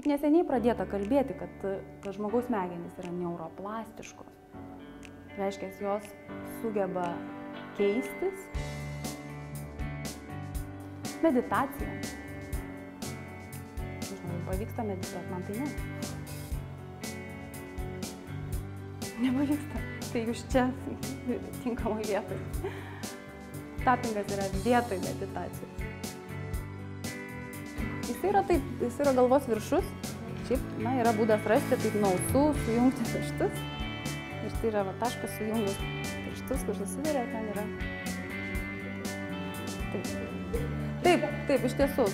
Tik neseniai pradėta kalbėti, kad žmogaus smegenys yra neuroplastiškos. Reiškia, jos sugeba keistis. Meditacija. Žinau, pavyksta medituoti, man tai ne. Nepavyksta. Tai jūs čia tinkamoj vietoj. Tappingas yra vietoj meditacijos. Jis yra galvos viršus. Šiaip, yra būdas rasti taip nuo ausų, sujungti pirštus. Ir tai yra taškas sujungus pirštus, kur susiduria, ten yra. Taip, iš tiesų.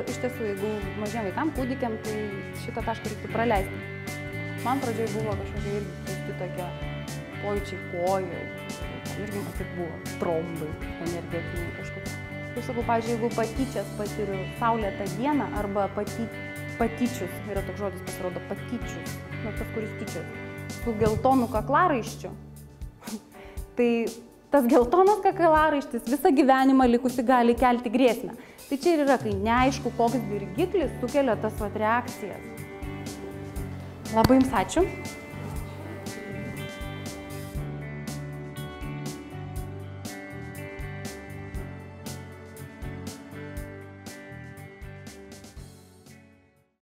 Iš tiesų, jeigu mažiem vaikam, kūdikiam, tai šitą tašką reiktų praleisti. Man pradžioj buvo kažkokie irgi keisti tokie pojūčiai kojų. Irgi matyt buvo trombai energetiniai kažkokie. Ir sakau, pavyzdžiui, jeigu patyčias patiriu saulėtą dieną arba patyčius, yra toks žodis pasirodo, patyčius, tas, kuris tyčias, su geltonu kaklaraiščiu, tai tas geltonas kaklaraištis visą gyvenimą likusi gali kelti grėsmę. Tai čia ir yra, kai neaišku, koks dirgiklis sukelia tas reakcijas. Labai jums ačiū.